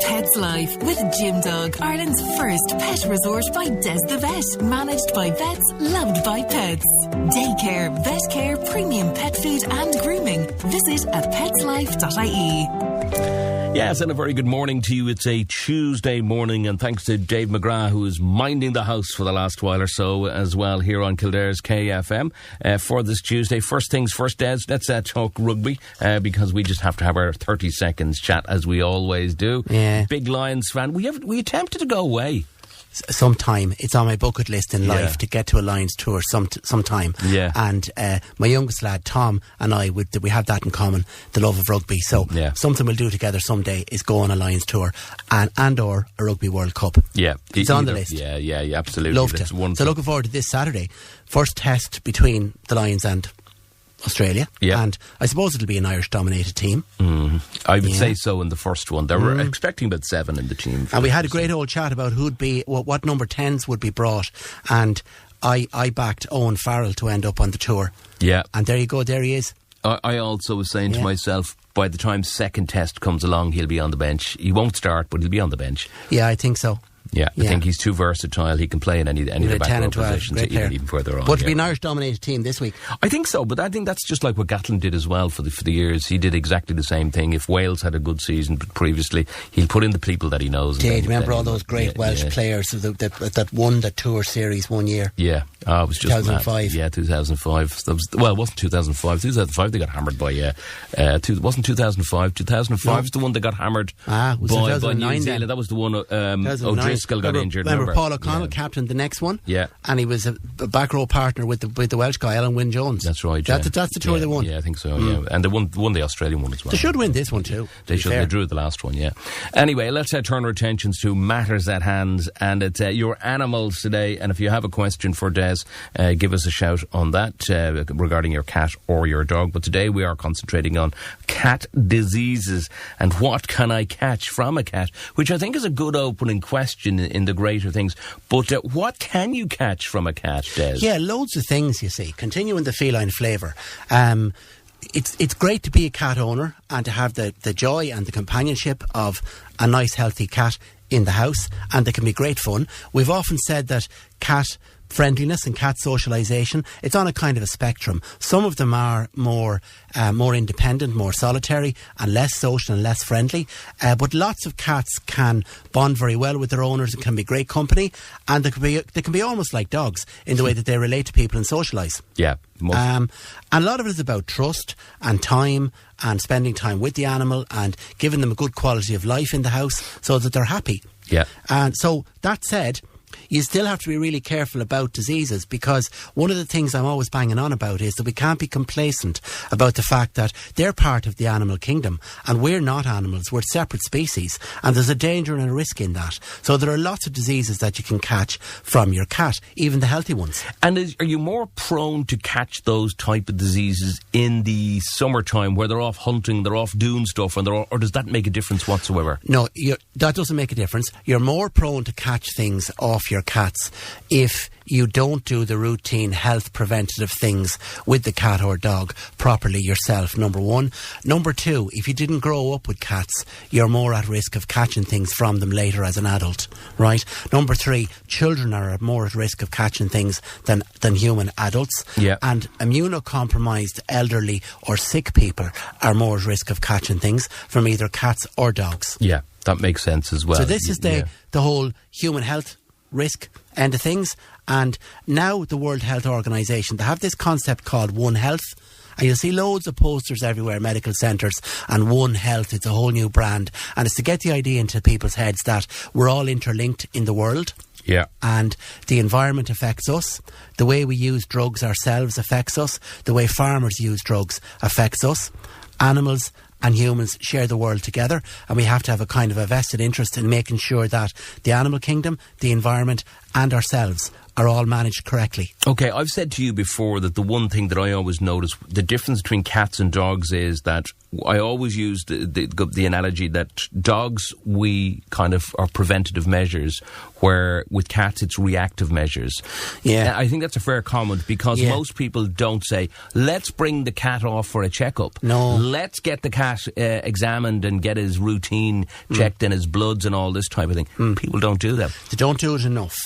Pets Life with Gym Dog, Ireland's first pet resort by Des the Vet. Managed by vets, loved by pets. Daycare, vet care, premium pet food and grooming. Visit at petslife.ie. Yes, and a very good morning to you. It's a Tuesday morning, and thanks to Dave McGrath, who is minding the house for the last while or so as well here on Kildare's KFM for this Tuesday. First things first, Des, let's talk rugby because we just have to have our 30 seconds chat as we always do. Yeah. Big Lions fan. We attempted to go away. Sometime. It's on my bucket list in life to get to a Lions tour sometime. Yeah. And my youngest lad, Tom, and I, we have that in common, the love of rugby. So something we'll do together someday is go on a Lions tour and or a Rugby World Cup. Yeah. It's on the list. Yeah, absolutely. Love to. So looking forward to this Saturday. First test between the Lions and Australia, and I suppose it'll be an Irish-dominated team. I would say so in the first one. They were expecting about 7 in the team. And we had a great old chat about who'd be, what number 10s would be brought, and I backed Owen Farrell to end up on the tour. Yeah. And there you go, there he is. I also was saying to myself, by the time second test comes along, he'll be on the bench. He won't start, but he'll be on the bench. Yeah, I think so. Yeah, I think he's too versatile. He can play in any of the back row positions, even further on. But it'll be an Irish-dominated team this week. I think so, but I think that's just like what Gatlin did as well for the years. He did exactly the same thing. If Wales had a good season previously, he'll put in the people that he knows. Did remember all those great Welsh players that won the Tour Series one year? Yeah, it was just 2005. Mad. Yeah, 2005. It wasn't 2005. 2005 they got hammered by. Wasn't 2005. 2005 was the one that got hammered by New Zealand. That was the one. O'Driscoll got injured. Remember Paul O'Connell captained the next one? Yeah. And he was a back row partner with the Welsh guy, Alan Wynne-Jones. That's right. That's the tour they won. Yeah, I think so, And they won the Australian one as well. They should win this one too. They should. They drew the last one, Anyway, let's turn our attentions to matters at hand, and it's your animals today. And if you have a question for Des, give us a shout on that regarding your cat or your dog. But today we are concentrating on cat diseases and what can I catch from a cat, which I think is a good opening question in the greater things. But what can you catch from a cat, Des? Yeah, loads of things, you see. Continuing the feline flavour. It's great to be a cat owner and to have the joy and the companionship of a nice, healthy cat in the house, and they can be great fun. We've often said that cat friendliness and cat socialisation, it's on a kind of a spectrum. Some of them are more independent, more solitary and less social and less friendly, but lots of cats can bond very well with their owners and can be great company, and they can be almost like dogs in the way that they relate to people and socialise. Yeah. And a lot of it is about trust and time and spending time with the animal and giving them a good quality of life in the house so that they're happy. Yeah. And so that said, you still have to be really careful about diseases, because one of the things I'm always banging on about is that we can't be complacent about the fact that they're part of the animal kingdom and we're not animals, we're separate species, and there's a danger and a risk in that. So there are lots of diseases that you can catch from your cat, even the healthy ones. And are you more prone to catch those type of diseases in the summertime where they're off hunting, they're off doing stuff, and or does that make a difference whatsoever? No, that doesn't make a difference. You're more prone to catch things off your cats if you don't do the routine health preventative things with the cat or dog properly yourself, number one. Number two, if you didn't grow up with cats, you're more at risk of catching things from them later as an adult, right? Number three, children are more at risk of catching things than human adults. Yeah. And immunocompromised elderly or sick people are more at risk of catching things from either cats or dogs. Yeah, that makes sense as well. So this is the whole human health risk end of things. And now the World Health Organization, they have this concept called One Health, and you'll see loads of posters everywhere, medical centres, and One Health, it's a whole new brand, and it's to get the idea into people's heads that we're all interlinked in the world. Yeah. And the environment affects us, the way we use drugs ourselves affects us, the way farmers use drugs affects us, animals and humans share the world together, and we have to have a kind of a vested interest in making sure that the animal kingdom, the environment and ourselves are all managed correctly. Okay, I've said to you before that the one thing that I always notice, the difference between cats and dogs is that I always use the analogy that dogs, we kind of are preventative measures, where with cats it's reactive measures. Yeah. I think that's a fair comment, because most people don't say, let's bring the cat off for a checkup. No. Let's get the cat examined and get his routine checked and his bloods and all this type of thing. People don't do that. They don't do it enough.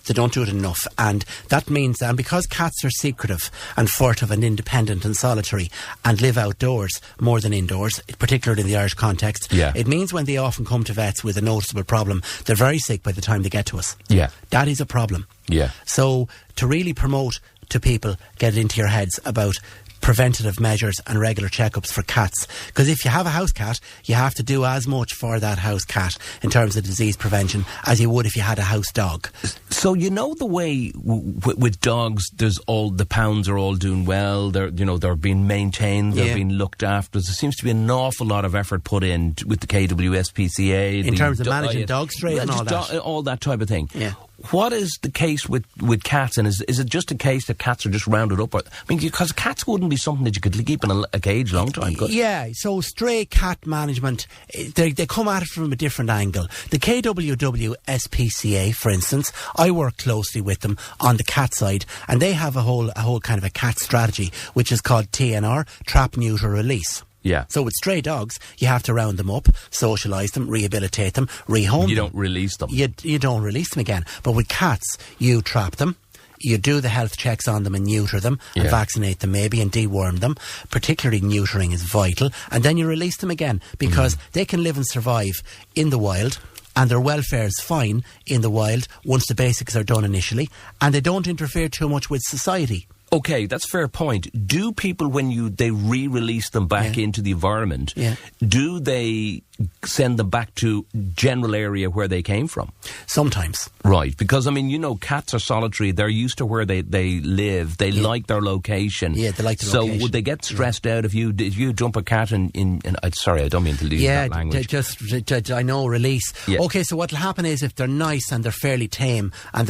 They don't do it enough, and that means that because cats are secretive and furtive and independent and solitary and live outdoors more than indoors, particularly in the Irish context, it means when they often come to vets with a noticeable problem, they're very sick by the time they get to us. Yeah. That is a problem. Yeah. So to really promote to people, get it into your heads about preventative measures and regular checkups for cats, because if you have a house cat, you have to do as much for that house cat in terms of disease prevention as you would if you had a house dog. So you know the way with dogs, there's all the pounds are all doing well. They're being maintained. They're being looked after. There seems to be an awful lot of effort put in with the KWSPCA in terms of managing dogs straight and all that, all that type of thing. Yeah. What is the case with cats, and is it just a case that cats are just rounded up? I mean, because cats wouldn't be something that you could keep in a cage a long time, could? Yeah, so stray cat management, they come at it from a different angle. The KWSPCA, for instance, I work closely with them on the cat side, and they have a whole kind of a cat strategy, which is called TNR, Trap, Neuter, Release. Yeah. So with stray dogs, you have to round them up, socialise them, rehabilitate them, rehome them. You don't release them. You don't release them again. But with cats, you trap them, you do the health checks on them and neuter them and vaccinate them maybe and deworm them. Particularly neutering is vital. And then you release them again, because they can live and survive in the wild, and their welfare is fine in the wild once the basics are done initially, and they don't interfere too much with society. Okay, that's a fair point. Do people, when they re-release them back into the environment, do they send them back to general area where they came from? Sometimes. Right, because, I mean, you know, cats are solitary. They're used to where they live. They like their location. Yeah, they like the location. So would they get stressed out if you dump a cat in sorry, I don't mean to use that language. I know, release. Yeah. Okay, so what'll happen is if they're nice and they're fairly tame and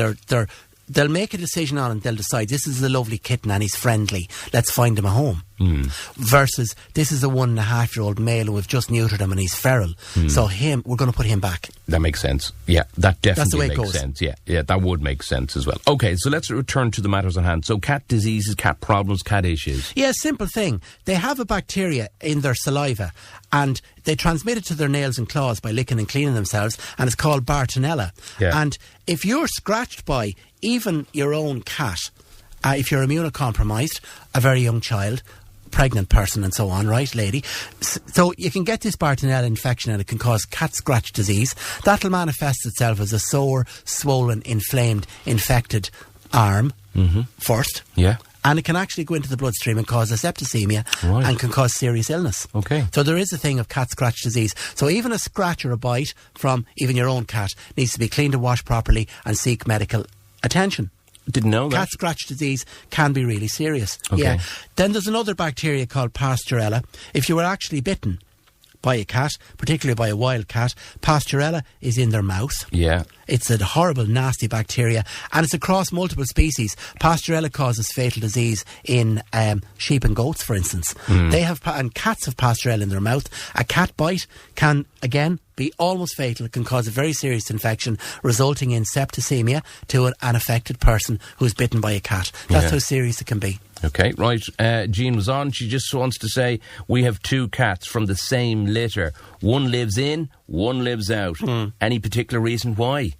they'll make a decision on it. They'll decide, this is a lovely kitten and he's friendly, let's find him a home. Versus, this is a 1.5-year-old male and we've just neutered him and he's feral. So we're going to put him back. That makes sense. Yeah, that definitely That's the way it makes goes. sense. Yeah, that would make sense as well. Okay, so let's return to the matters at hand. So cat diseases, cat problems, cat issues. Yeah, simple thing. They have a bacteria in their saliva and they transmit it to their nails and claws by licking and cleaning themselves, and it's called Bartonella. Yeah. And if you're scratched by even your own cat, if you're immunocompromised, a very young child, pregnant person and so on, right, lady? So you can get this Bartonella infection and it can cause cat scratch disease. That'll manifest itself as a sore, swollen, inflamed, infected arm first. Yeah. And it can actually go into the bloodstream and cause a septicemia and can cause serious illness. Okay. So there is a thing of cat scratch disease. So even a scratch or a bite from even your own cat needs to be cleaned and washed properly and seek medical attention. Didn't know that. Cat scratch disease can be really serious. Okay. Yeah. Then there's another bacteria called Pasteurella. If you were actually bitten by a cat, particularly by a wild cat, Pasteurella is in their mouth. Yeah. It's a horrible, nasty bacteria, and it's across multiple species. Pasteurella causes fatal disease in sheep and goats, for instance. And cats have Pasteurella in their mouth. A cat bite can, again, be almost fatal. It can cause a very serious infection, resulting in septicemia to an affected person who's bitten by a cat. That's how serious it can be. Okay, right. Jean was on. She just wants to say, we have 2 cats from the same litter. One lives in, one lives out. Any particular reason why?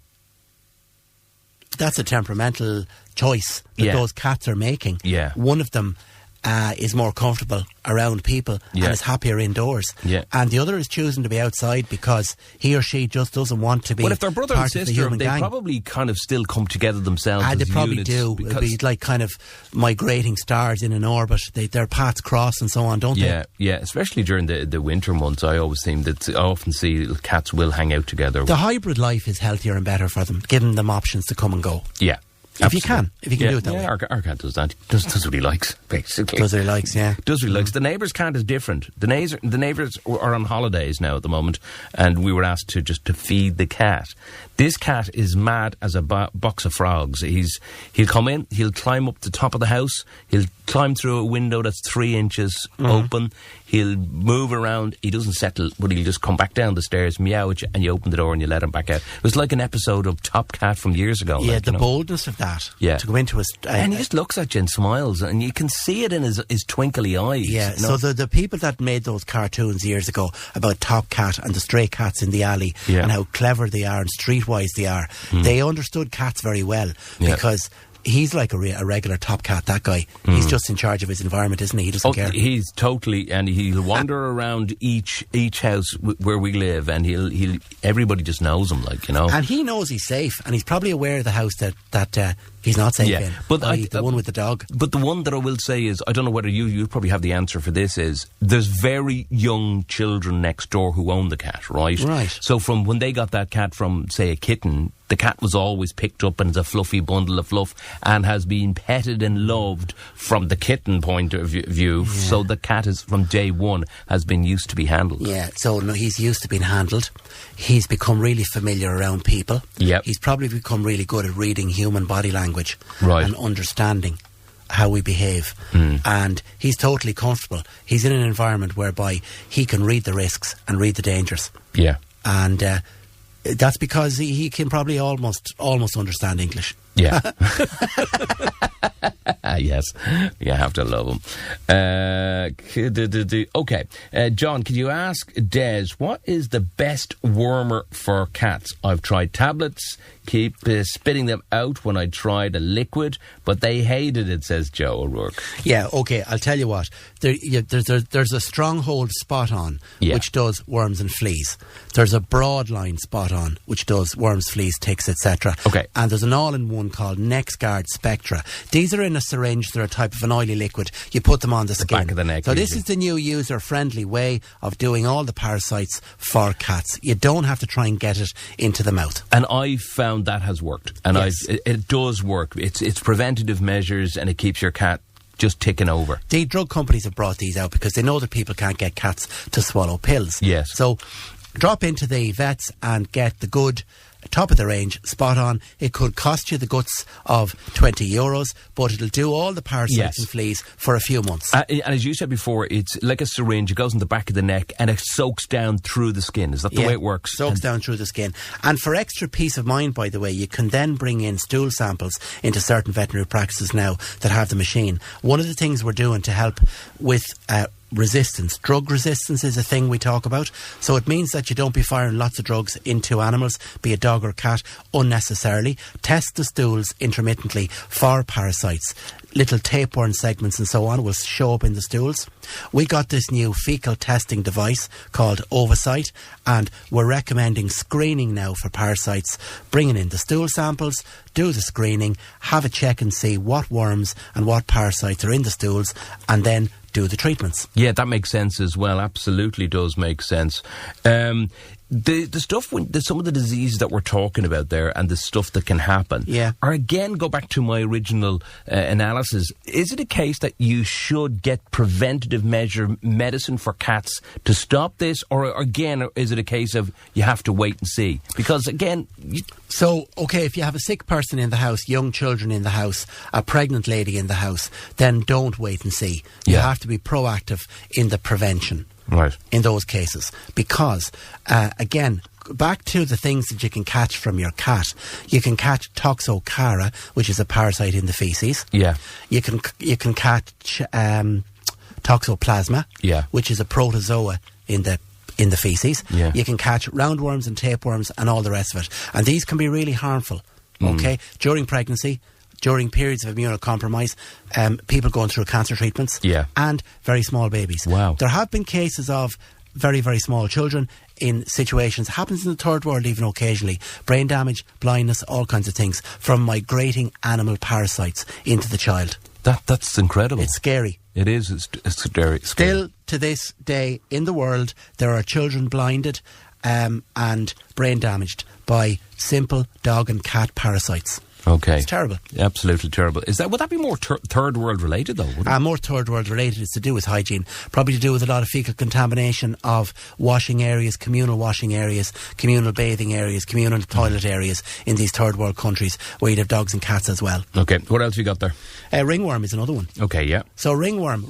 That's a temperamental choice that those cats are making. Yeah. One of them is more comfortable around people and is happier indoors. Yeah. And the other is choosing to be outside because he or she just doesn't want to be. Well, if they're brother and sister, they probably kind of still come together themselves. They probably units, do. It'd be like kind of migrating stars in an orbit. Their paths cross and so on, don't they? Yeah, especially during the winter months. I often see cats will hang out together. The hybrid life is healthier and better for them, giving them options to come and go. Yeah. If you can do it that way. Our cat does that. Does what he likes, basically. Does what he likes, yeah. Does what he likes. The neighbour's cat is different. The neighbours are on holidays now at the moment, and we were asked to feed the cat. This cat is mad as a box of frogs. He'll come in, he'll climb up the top of the house, he'll climb through a window that's 3 inches open, he'll move around, he doesn't settle, but he'll just come back down the stairs, meow at you, and you open the door and you let him back out. It was like an episode of Top Cat from years ago. Yeah, the boldness of that. Yeah. To go into and he just looks at you and smiles, and you can see it in his twinkly eyes. Yeah, so the people that made those cartoons years ago about Top Cat and the stray cats in the alley and how clever they are and streetwise they are, they understood cats very well because he's like a regular top cat, that guy. He's just in charge of his environment, isn't he? He doesn't care. He's totally, and he'll wander around each house where we live, and he'll everybody just knows him, like, you know. And he knows he's safe, and he's probably aware of the house that he's not safe in. But the one with the dog. But the one that I will say is, I don't know whether you probably have the answer for this, is there's very young children next door who own the cat, right? Right. So from when they got that cat from, say, a kitten, the cat was always picked up and is a fluffy bundle of fluff and has been petted and loved from the kitten point of view. Yeah. So the cat is, from day one, has been used to be handled. Yeah, so no, he's used to being handled. He's become really familiar around people. Yep. He's probably become really good at reading human body language and understanding how we behave. And he's totally comfortable. He's in an environment whereby he can read the risks and read the dangers. Yeah. And that's because he can probably almost understand English. Yeah. Yes, you have to love him. Okay, John, could you ask Des, what is the best wormer for cats? I've tried tablets, keep spitting them out when I tried a liquid, but they hated it, says Joe O'Rourke. Yeah, okay, I'll tell you what. There's a stronghold spot on, which does worms and fleas. There's a broad line spot on, which does worms, fleas, ticks, etc. Okay. And there's an all-in-one called NexGuard Spectra. These are in a syringe. They're a type of an oily liquid. You put them on the skin. Back of the neck. So this is the new user-friendly way of doing all the parasites for cats. You don't have to try and get it into the mouth. And I found that has worked. And yes. it does work. It's preventative measures, and it keeps your cat just ticking over. The drug companies have brought these out because they know that people can't get cats to swallow pills. Yes. So drop into the vets and get the good, top of the range, spot on. It could cost you the guts of €20, but it'll do all the parasites and fleas for a few months. And as you said before, it's like a syringe. It goes in the back of the neck and it soaks down through the skin. Is that the way it works? Soaks down through the skin. And for extra peace of mind, by the way, you can then bring in stool samples into certain veterinary practices now that have the machine. One of the things we're doing to help with resistance. Drug resistance is a thing we talk about. So it means that you don't be firing lots of drugs into animals, be it dog or cat, unnecessarily. Test the stools intermittently for parasites. Little tapeworm segments and so on will show up in the stools. We got this new fecal testing device called Oversight, and we're recommending screening now for parasites, bringing in the stool samples, do the screening, have a check and see what worms and what parasites are in the stools, and then do the treatments. Yeah, that makes sense as well. Absolutely does make sense. The stuff, some of the diseases that we're talking about there and the stuff that can happen are, again, go back to my original analysis. Is it a case that you should get preventative medicine for cats to stop this? Or, again, is it a case of you have to wait and see? Because, again... So, okay, if you have a sick person in the house, young children in the house, a pregnant lady in the house, then don't wait and see. You have to be proactive in the prevention. Right. In those cases. Because, again, back to the things that you can catch from your cat. You can catch toxocara, which is a parasite in the faeces. Yeah. You can catch toxoplasma, which is a protozoa in the faeces. Yeah. You can catch roundworms and tapeworms and all the rest of it. And these can be really harmful, okay? During pregnancy, during periods of immunocompromise, people going through cancer treatments, and very small babies. Wow. There have been cases of very, very small children in situations, happens in the third world even occasionally, brain damage, blindness, all kinds of things, from migrating animal parasites into the child. That's incredible. It's scary. It is. It's scary. Still, to this day, in the world, there are children blinded and brain damaged by simple dog and cat parasites. Okay. It's terrible. Absolutely terrible. Would that be more third world related though? More third world related. It's to do with hygiene. Probably to do with a lot of fecal contamination of washing areas, communal washing areas, communal bathing areas, communal toilet areas in these third world countries where you'd have dogs and cats as well. Okay. What else have you got there? Ringworm is another one. Okay, yeah. So ringworm,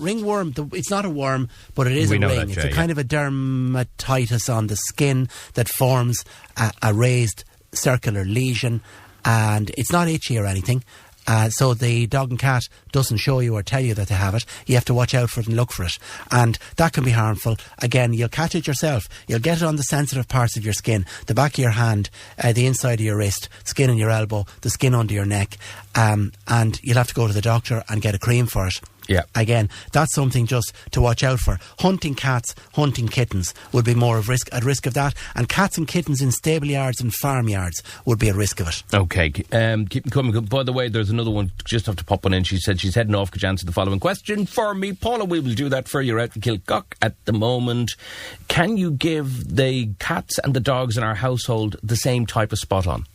it's not a worm, but it is a ring. It's a kind of a dermatitis on the skin that forms a raised circular lesion, and it's not itchy or anything. So the dog and cat doesn't show you or tell you that they have it. You have to watch out for it and look for it. And that can be harmful. Again, you'll catch it yourself. You'll get it on the sensitive parts of your skin, the back of your hand, the inside of your wrist, skin on your elbow, the skin under your neck. And you'll have to go to the doctor and get a cream for it. Yeah. Again, that's something just to watch out for. Hunting cats, hunting kittens would be more at risk of that. And cats and kittens in stable yards and farmyards would be at risk of it. Okay. Keep coming. By the way, there's another one. Just have to pop one in. She said she's heading off. Could you answer the following question for me? Paula, we will do that for you. You're out in Kilcock at the moment. Can you give the cats and the dogs in our household the same type of spot on?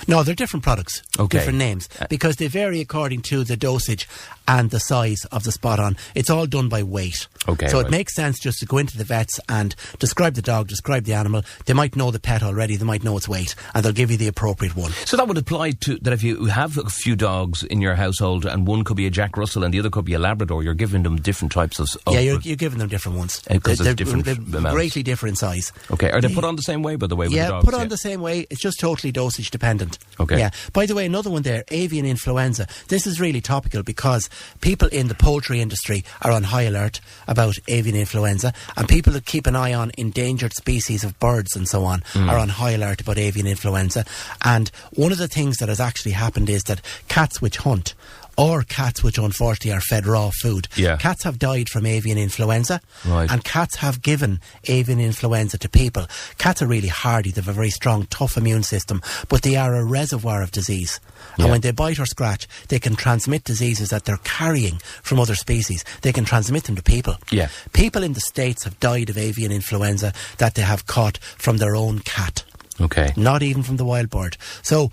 No, they're different products, different names, because they vary according to the dosage and the size of the spot on. It's all done by weight. Okay. So it makes sense just to go into the vets and describe the dog, describe the animal. They might know the pet already, they might know its weight, and they'll give you the appropriate one. So that would apply to that if you have a few dogs in your household and one could be a Jack Russell and the other could be a Labrador, you're giving them different types of... Yeah, you're giving them different ones. Because they're different amounts. Greatly different in size. Okay. Are they put on the same way, by the way, with the the dogs? Put on the same way. It's just totally dosage dependent. Okay. Yeah. By the way, another one there, avian influenza. This is really topical because people in the poultry industry are on high alert about avian influenza, and people that keep an eye on endangered species of birds and so on are on high alert about avian influenza. And one of the things that has actually happened is that cats which hunt, or cats which unfortunately are fed raw food. Yeah. Cats have died from avian influenza, right. And cats have given avian influenza to people. Cats are really hardy, they have a very strong, tough immune system, but they are a reservoir of disease. Yeah. And when they bite or scratch, they can transmit diseases that they're carrying from other species. They can transmit them to people. Yeah. People in the States have died of avian influenza that they have caught from their own cat. Okay. Not even from the wild bird. So,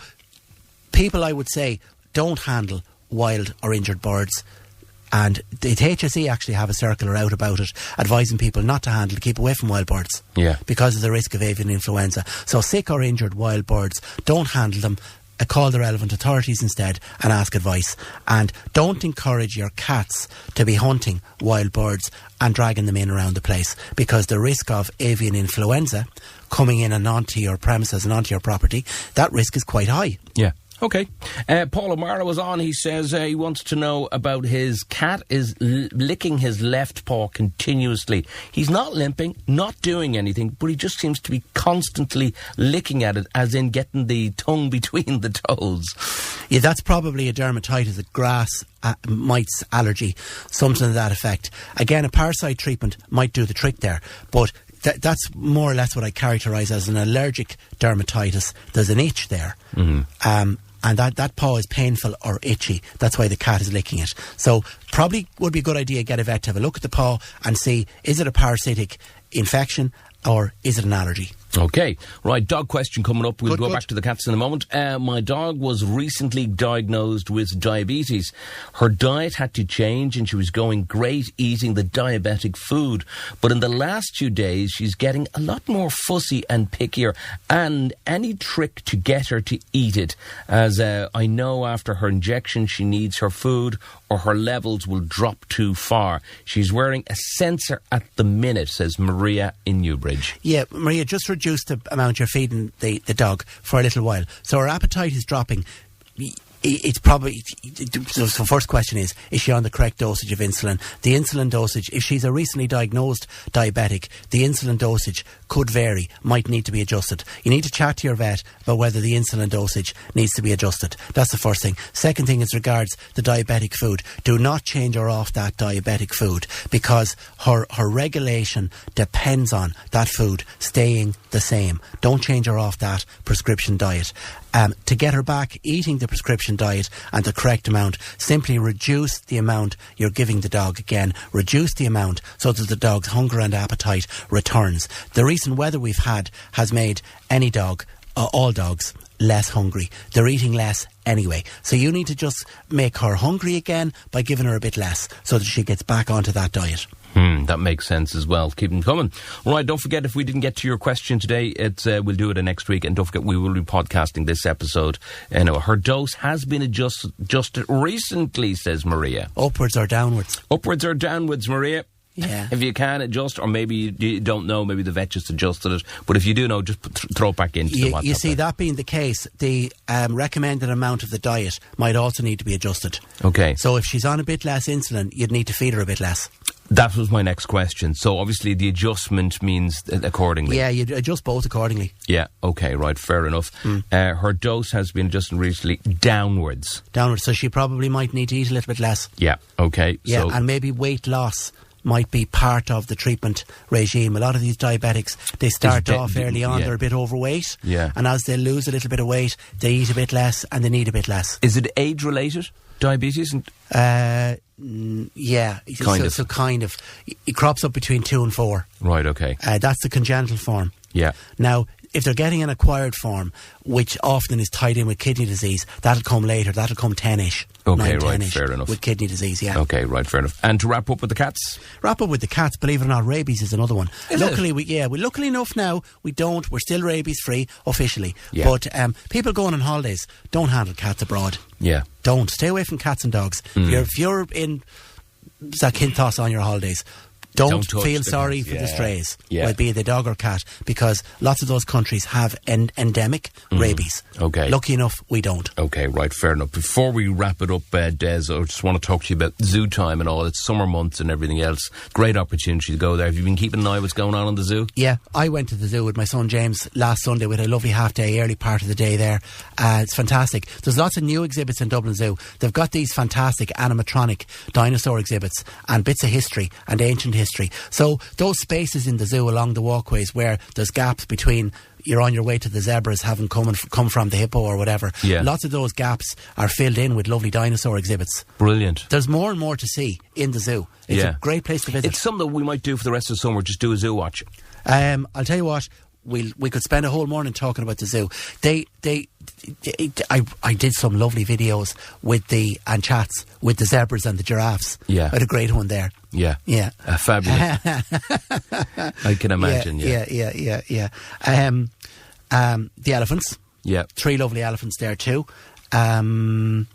people, I would say, don't handle wild or injured birds, and the HSE actually have a circular out about it advising people not to handle, to keep away from wild birds, because of the risk of avian influenza. So sick or injured wild birds, don't handle them. Call the relevant authorities instead and ask advice, and don't encourage your cats to be hunting wild birds and dragging them in around the place, because the risk of avian influenza coming in and onto your premises and onto your property, that risk is quite high. Yeah. Okay. Paul O'Mara was on. He says he wants to know about his cat is licking his left paw continuously. He's not limping, not doing anything, but he just seems to be constantly licking at it, as in getting the tongue between the toes. Yeah, that's probably a dermatitis, a grass mites allergy, something to that effect. Again, a parasite treatment might do the trick there, but that's more or less what I characterise as an allergic dermatitis. There's an itch there. Mm-hmm. And that paw is painful or itchy. That's why the cat is licking it. So probably would be a good idea to get a vet to have a look at the paw and see, is it a parasitic infection or is it an allergy? Okay, right, dog question coming up. We'll go back to the cats in a moment. My dog was recently diagnosed with diabetes. Her diet had to change and she was going great eating the diabetic food. But in the last few days, she's getting a lot more fussy and pickier, and any trick to get her to eat it, as I know after her injection she needs her food or her levels will drop too far. She's wearing a sensor at the minute, says Maria in Newbridge. Yeah, Maria, just reduce the amount you're feeding the dog for a little while. So her appetite is dropping. It's probably, so the first question is she on the correct dosage of insulin? The insulin dosage, if she's a recently diagnosed diabetic, the insulin dosage could vary, might need to be adjusted. You need to chat to your vet about whether the insulin dosage needs to be adjusted. That's the first thing. Second thing is regards the diabetic food. Do not change her off that diabetic food, because her regulation depends on that food staying the same. Don't change her off that prescription diet. To get her back eating the prescription diet and the correct amount, simply reduce the amount you're giving the dog again. Reduce the amount so that the dog's hunger and appetite returns. The recent weather we've had has made any dog, all dogs, less hungry. They're eating less anyway. So you need to just make her hungry again by giving her a bit less so that she gets back onto that diet. That makes sense as well. Keep them coming. All right, don't forget, if we didn't get to your question today, we'll do it next week. And don't forget, we will be podcasting this episode. Her dose has been adjusted recently, says Maria. Upwards or downwards? Upwards or downwards, Maria. Yeah. If you can adjust, or maybe you don't know, maybe the vet just adjusted it. But if you do know, just throw it back into the WhatsApp. You see, that being the case, the recommended amount of the diet might also need to be adjusted. Okay. So if she's on a bit less insulin, you'd need to feed her a bit less. That was my next question. So obviously the adjustment means accordingly. Yeah, you adjust both accordingly. Yeah, okay, right, fair enough. Her dose has been adjusted recently downwards. Downwards, so she probably might need to eat a little bit less. Yeah, okay. Yeah, so and maybe weight loss might be part of the treatment regime. A lot of these diabetics, they start off early on, they're a bit overweight, and as they lose a little bit of weight, they eat a bit less and they need a bit less. Is it age-related, diabetes? Yeah. So kind of. It crops up between 2 and 4. Right, okay. That's the congenital form. Yeah. Now, if they're getting an acquired form, which often is tied in with kidney disease, that'll come later. That'll come 10-ish. Okay, 9, right, 10-ish fair enough. With kidney disease, yeah. Okay, right, fair enough. And to wrap up with the cats? Wrap up with the cats, believe it or not, rabies is another one. Is luckily, luckily enough now, we're still rabies free officially. Yeah. But people going on holidays, don't handle cats abroad. Yeah. Don't. Stay away from cats and dogs. If you're in Zakynthos on your holidays, don't feel sorry for the strays, be it the dog or cat, because lots of those countries have endemic rabies. Okay. Lucky enough, we don't. Okay, right, fair enough. Before we wrap it up, Des, I just want to talk to you about zoo time and all. It's summer months and everything else. Great opportunity to go there. Have you been keeping an eye on what's going on in the zoo? Yeah, I went to the zoo with my son James last Sunday with a lovely half day, early part of the day there. It's fantastic. There's lots of new exhibits in Dublin Zoo. They've got these fantastic animatronic dinosaur exhibits and bits of history and ancient history. So those spaces in the zoo along the walkways where there's gaps between you're on your way to the zebras having come from the hippo or whatever, lots of those gaps are filled in with lovely dinosaur exhibits. Brilliant. There's more and more to see in the zoo. It's a great place to visit. It's something that we might do for the rest of the summer, just do a zoo watch. I'll tell you what, we could spend a whole morning talking about the zoo. I did some lovely videos and chats with the zebras and the giraffes. Yeah. I had a great one there. Yeah. Yeah. Fabulous. I can imagine, Yeah. The elephants. Yeah. 3 lovely elephants there too. There's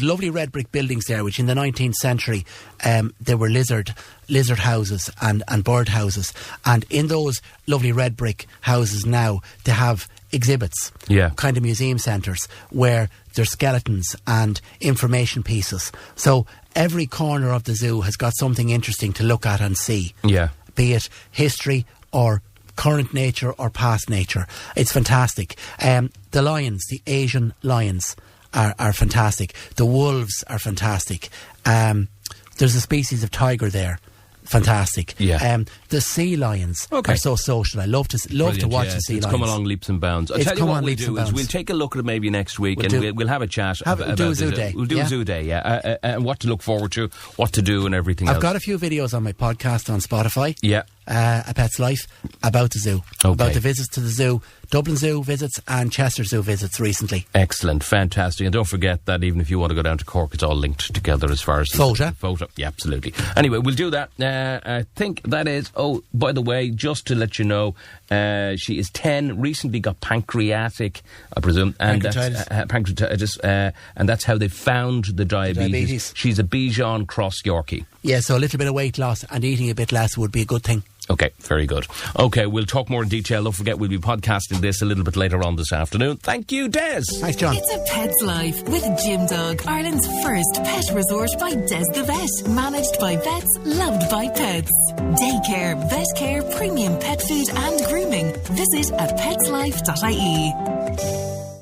lovely red brick buildings there, which in the 19th century there were lizard houses and bird houses, and in those lovely red brick houses now they have exhibits, kind of museum centres where there's skeletons and information pieces. So every corner of the zoo has got something interesting to look at and see, be it history or current nature or past nature. It's fantastic. The lions, the Asian lions, are fantastic. The wolves are fantastic. There's a species of tiger there. Fantastic. The sea lions are so social. I love to watch the sea lions. It's come along leaps and bounds. I'll tell you what we'll do is we'll take a look at it maybe next week and we'll have a chat. We'll do a zoo day. We'll do a zoo day, and what to look forward to, what to do and everything else. I've got a few videos on my podcast on Spotify. Yeah. A Pet's Life about the zoo. Okay. About the visits to the zoo. Dublin Zoo visits and Chester Zoo visits recently. Excellent, fantastic. And don't forget that even if you want to go down to Cork, it's all linked together as far as... Photo. Yeah, absolutely. Anyway, we'll do that. I think that is... Oh, by the way, just to let you know, she is 10, recently got pancreatic, I presume. And pancreatitis. And that's how they found the diabetes. She's a Bichon Cross Yorkie. Yeah, so a little bit of weight loss and eating a bit less would be a good thing. Okay, very good. Okay, we'll talk more in detail. Don't forget, we'll be podcasting this a little bit later on this afternoon. Thank you, Des. Thanks, John. It's a Pet's Life with Jim Dog, Ireland's first pet resort by Des the Vet. Managed by vets, loved by pets. Daycare, vet care, premium pet food and grooming. Visit at petslife.ie.